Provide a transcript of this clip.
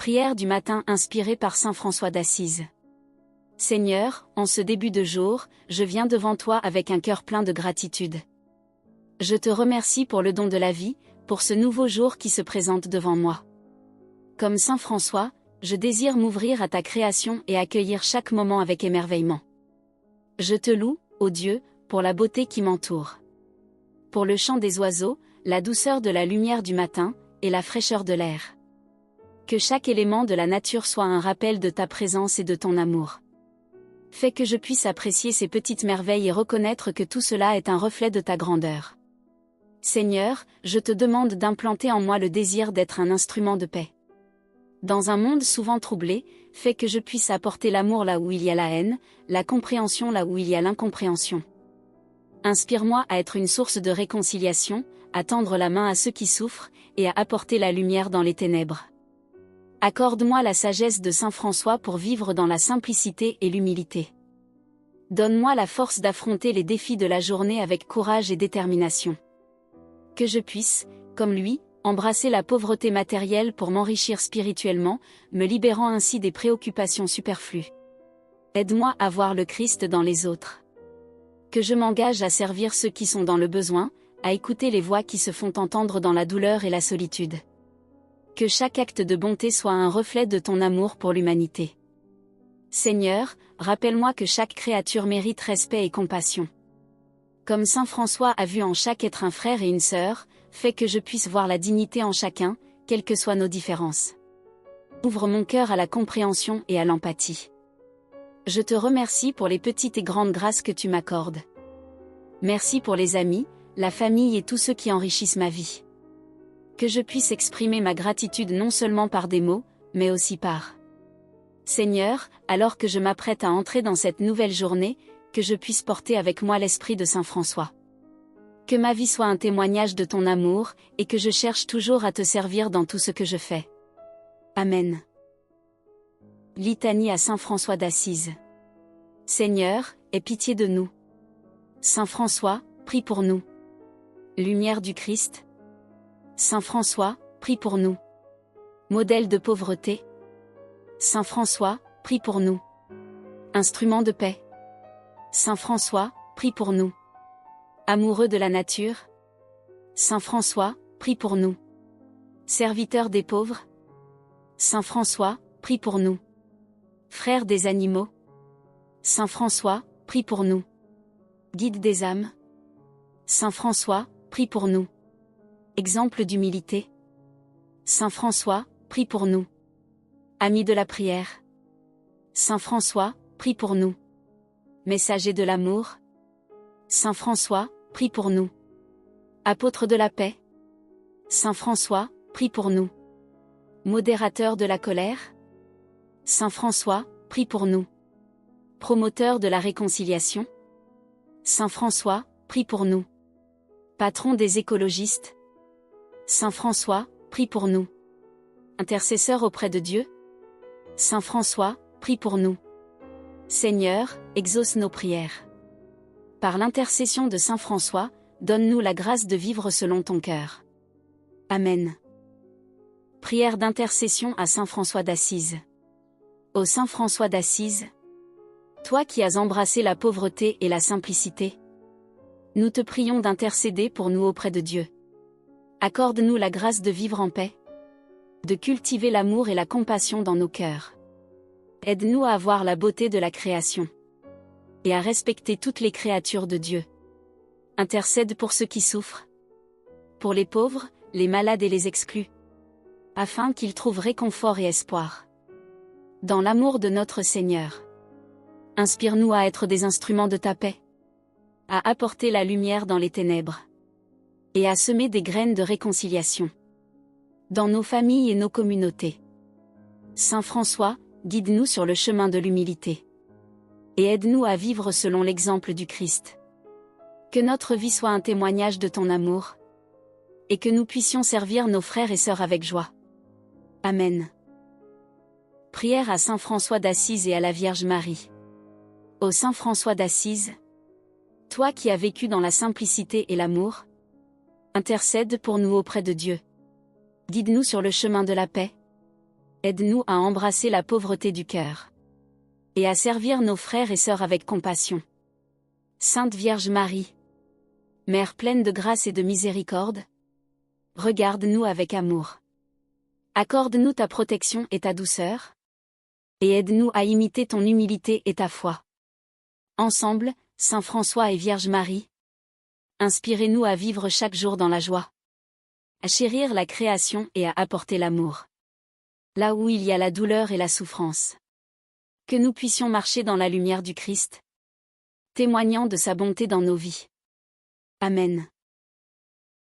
Prière du matin inspirée par saint François d'Assise. Seigneur, en ce début de jour, je viens devant toi avec un cœur plein de gratitude. Je te remercie pour le don de la vie, pour ce nouveau jour qui se présente devant moi. Comme saint François, je désire m'ouvrir à ta création et accueillir chaque moment avec émerveillement. Je te loue, ô Dieu, pour la beauté qui m'entoure. Pour le chant des oiseaux, la douceur de la lumière du matin, et la fraîcheur de l'air. Que chaque élément de la nature soit un rappel de ta présence et de ton amour. Fais que je puisse apprécier ces petites merveilles et reconnaître que tout cela est un reflet de ta grandeur. Seigneur, je te demande d'implanter en moi le désir d'être un instrument de paix. Dans un monde souvent troublé, fais que je puisse apporter l'amour là où il y a la haine, la compréhension là où il y a l'incompréhension. Inspire-moi à être une source de réconciliation, à tendre la main à ceux qui souffrent, et à apporter la lumière dans les ténèbres. Accorde-moi la sagesse de saint François pour vivre dans la simplicité et l'humilité. Donne-moi la force d'affronter les défis de la journée avec courage et détermination. Que je puisse, comme lui, embrasser la pauvreté matérielle pour m'enrichir spirituellement, me libérant ainsi des préoccupations superflues. Aide-moi à voir le Christ dans les autres. Que je m'engage à servir ceux qui sont dans le besoin, à écouter les voix qui se font entendre dans la douleur et la solitude. Que chaque acte de bonté soit un reflet de ton amour pour l'humanité. Seigneur, rappelle-moi que chaque créature mérite respect et compassion. Comme saint François a vu en chaque être un frère et une sœur, fais que je puisse voir la dignité en chacun, quelles que soient nos différences. Ouvre mon cœur à la compréhension et à l'empathie. Je te remercie pour les petites et grandes grâces que tu m'accordes. Merci pour les amis, la famille et tous ceux qui enrichissent ma vie. Que je puisse exprimer ma gratitude non seulement par des mots, mais aussi par. Seigneur, alors que je m'apprête à entrer dans cette nouvelle journée, que je puisse porter avec moi l'esprit de saint François. Que ma vie soit un témoignage de ton amour, et que je cherche toujours à te servir dans tout ce que je fais. Amen. Litanie à saint François d'Assise. Seigneur, aie pitié de nous. Saint François, prie pour nous. Lumière du Christ. Saint François, prie pour nous. Modèle de pauvreté. Saint François, prie pour nous. Instrument de paix. Saint François, prie pour nous. Amoureux de la nature. Saint François, prie pour nous. Serviteur des pauvres. Saint François, prie pour nous. Frère des animaux. Saint François, prie pour nous. Guide des âmes. Saint François, prie pour nous. Exemple d'humilité. Saint François, prie pour nous. Ami de la prière. Saint François, prie pour nous. Messager de l'amour. Saint François, prie pour nous. Apôtre de la paix. Saint François, prie pour nous. Modérateur de la colère. Saint François, prie pour nous. Promoteur de la réconciliation. Saint François, prie pour nous. Patron des écologistes. Saint François, prie pour nous. Intercesseur auprès de Dieu. Saint François, prie pour nous. Seigneur, exauce nos prières. Par l'intercession de saint François, donne-nous la grâce de vivre selon ton cœur. Amen. Prière d'intercession à saint François d'Assise. Ô saint François d'Assise, toi qui as embrassé la pauvreté et la simplicité, nous te prions d'intercéder pour nous auprès de Dieu. Accorde-nous la grâce de vivre en paix, de cultiver l'amour et la compassion dans nos cœurs. Aide-nous à avoir la beauté de la création et à respecter toutes les créatures de Dieu. Intercède pour ceux qui souffrent, pour les pauvres, les malades et les exclus, afin qu'ils trouvent réconfort et espoir. Dans l'amour de notre Seigneur, inspire-nous à être des instruments de ta paix, à apporter la lumière dans les ténèbres, et à semer des graines de réconciliation dans nos familles et nos communautés. Saint François, guide-nous sur le chemin de l'humilité, et aide-nous à vivre selon l'exemple du Christ. Que notre vie soit un témoignage de ton amour, et que nous puissions servir nos frères et sœurs avec joie. Amen. Prière à saint François d'Assise et à la Vierge Marie. Ô saint François d'Assise, toi qui as vécu dans la simplicité et l'amour, intercède pour nous auprès de Dieu. Guide-nous sur le chemin de la paix, Aide-nous à embrasser la pauvreté du cœur. Et à servir nos frères et sœurs avec compassion. Sainte Vierge Marie, Mère pleine de grâce et de miséricorde, regarde-nous avec amour. Accorde-nous ta protection et ta douceur. Et aide-nous à imiter ton humilité et ta foi. Ensemble, Saint François et Vierge Marie, inspirez-nous à vivre chaque jour dans la joie, à chérir la création et à apporter l'amour. Là où il y a la douleur et la souffrance. Que nous puissions marcher dans la lumière du Christ, témoignant de sa bonté dans nos vies. Amen.